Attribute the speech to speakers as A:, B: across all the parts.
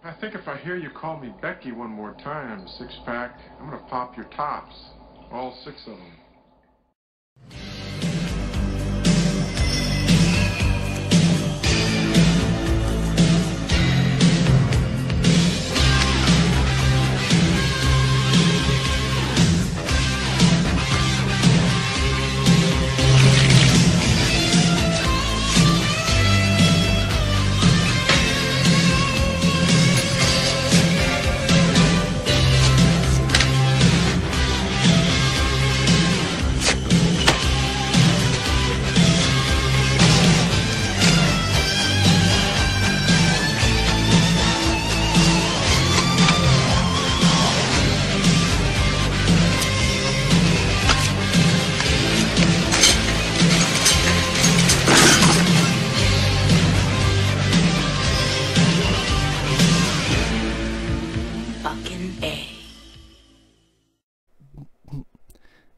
A: I think if I hear you call me Becky one more time, six-pack, I'm gonna pop your tops. All six of them.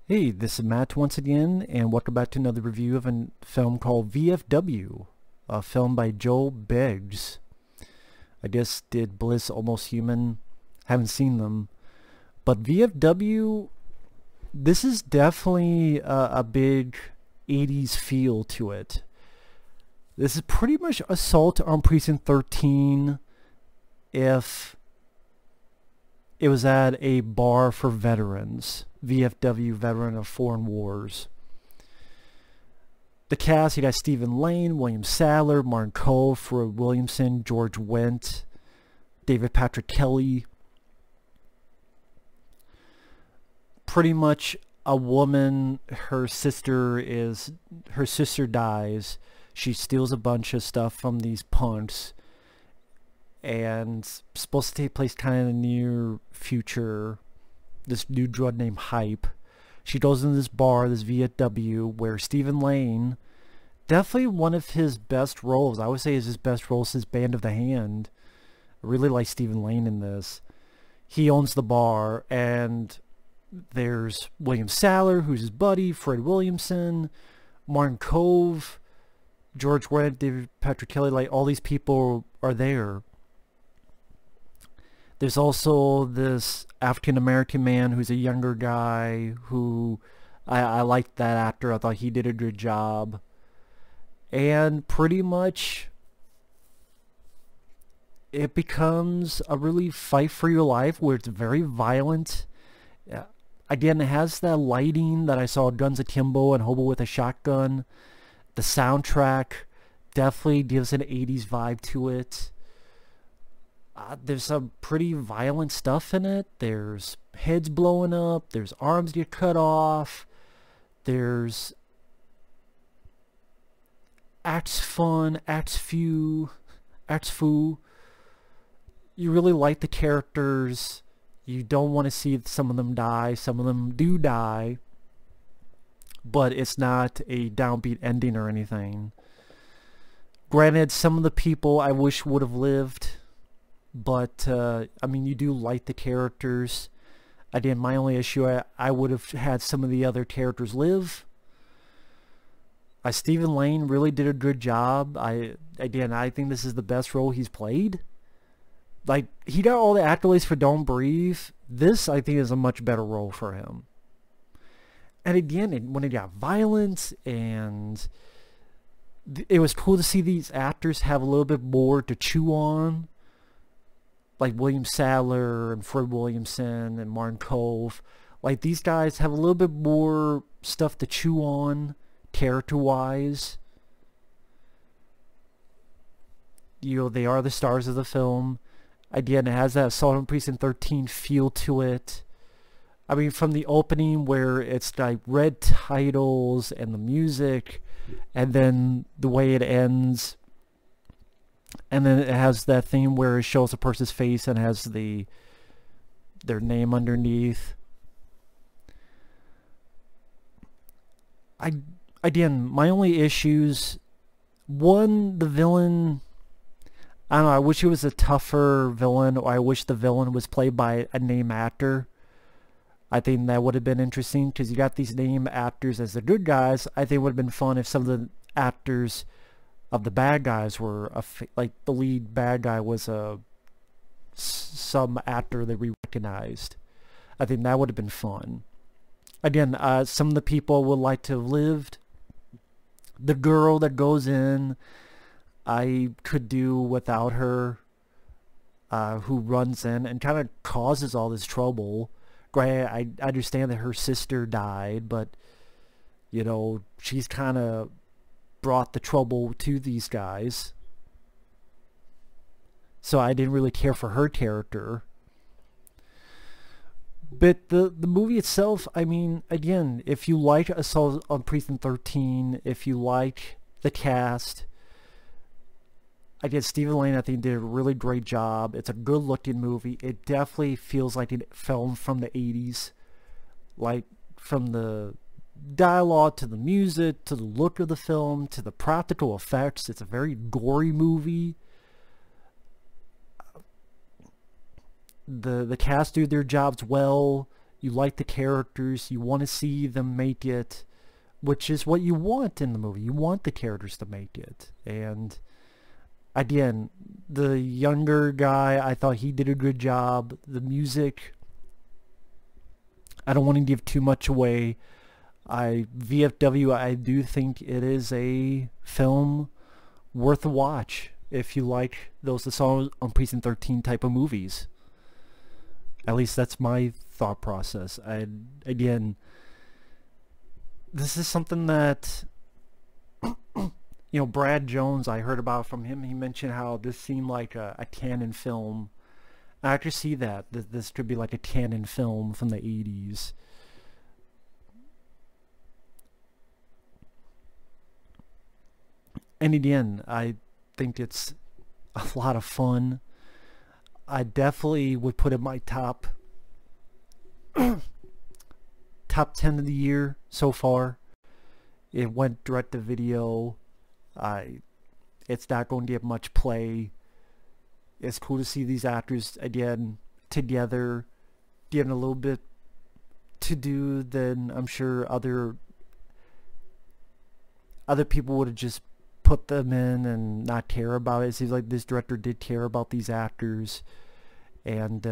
B: Hey, this is Matt once again, and welcome back to another review of a film called VFW, a film by Joel Biggs. I guess did Bliss Almost Human? Haven't seen them. But VFW, this is definitely a big 80s feel to it. This is pretty much Assault on Precinct 13 if it was at a bar for veterans. VFW, veteran of foreign wars. The cast, you got Stephen Lane, William Sadler, Martin Kove, Williamson, George Wendt, David Patrick Kelly. Pretty much a woman, her sister dies. She steals a bunch of stuff from these punks, and supposed to take place kind of in the near future. This new drug named Hype. She goes into this bar, this VFW, where Stephen Lane, definitely one of his best roles, I would say is his best role since Band of the Hand. I really like Stephen Lane in this. He owns the bar, and there's William Sadler, who's his buddy, Fred Williamson, Martin Kove, George Wendt, David Patrick Kelly, like all these people are there. There's also this African-American man who's a younger guy who I liked that actor. I thought he did a good job. And pretty much it becomes a really fight for your life where it's very violent. Again, it has that lighting that I saw Guns Akimbo and Hobo with a Shotgun. The soundtrack definitely gives an 80s vibe to it. There's some pretty violent stuff in it. There's heads blowing up. There's arms get cut off. There's acts fun, acts few, acts foo. You really like the characters. You don't want to see some of them die. Some of them do die. But it's not a downbeat ending or anything. Granted, some of the people I wish would have lived. But, I mean, you do like the characters. Again, my only issue, I would have had some of the other characters live. Stephen Lane really did a good job. I think this is the best role he's played. Like, he got all the accolades for Don't Breathe. This, I think, is a much better role for him. And again, when it got violence, and it was cool to see these actors have a little bit more to chew on. Like William Sadler and Fred Williamson and Martin Kove. Like, these guys have a little bit more stuff to chew on, character-wise. You know, they are the stars of the film. Again, it has that Assault on Precinct 13 feel to it. I mean, from the opening where it's like red titles and the music, and then the way it ends. And then it has that theme where it shows a person's face and has their name underneath. Again, my only issues, one, the villain, I don't know, I wish he was a tougher villain, or I wish the villain was played by a name actor. I think that would have been interesting, because you got these name actors as the good guys. I think it would have been fun if some of the actors of the bad guys were like the lead bad guy was a some actor that we recognized. I think that would have been fun. Again, some of the people would like to have lived. The girl that goes in, I could do without her, who runs in and kind of causes all this trouble. Granted, I understand that her sister died, but, you know, she's kind of brought the trouble to these guys. So I didn't really care for her character. But the movie itself, I mean, again, if you like Assault on Precinct 13, if you like the cast, again, Stephen Lane, I think, did a really great job. It's a good-looking movie. It definitely feels like a film from the 80s. Like, from the dialogue to the music to the look of the film to the practical effects. It's a very gory movie. The cast do their jobs well. You like the characters. You want to see them make it, which is what you want in the movie. You want the characters to make it. And again, the younger guy, I thought he did a good job. The music, I don't want to give too much away. VFW, I do think it is a film worth a watch if you like those Assault on Precinct 13 type of movies. At least that's my thought process. Again, this is something that, you know, Brad Jones, I heard about from him. He mentioned how this seemed like a canon film. I actually see that. This could be like a canon film from the 80s. And again, I think it's a lot of fun. I definitely would put it in my top 10 of the year so far. It went direct to video. It's not going to get much play. It's cool to see these actors again together, given a little bit to do than I'm sure other people would have just put them in and not care about it. It seems like this director did care about these actors, and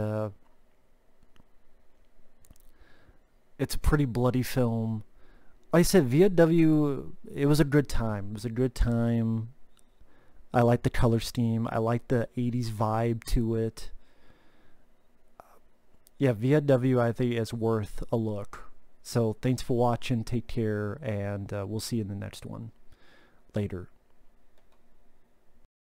B: it's a pretty bloody film. Like I said, VFW, it was a good time. It was a good time. I like the color scheme. I like the 80s vibe to it. Yeah, VFW, I think, is worth a look. So thanks for watching. Take care, and we'll see you in the next one. Later.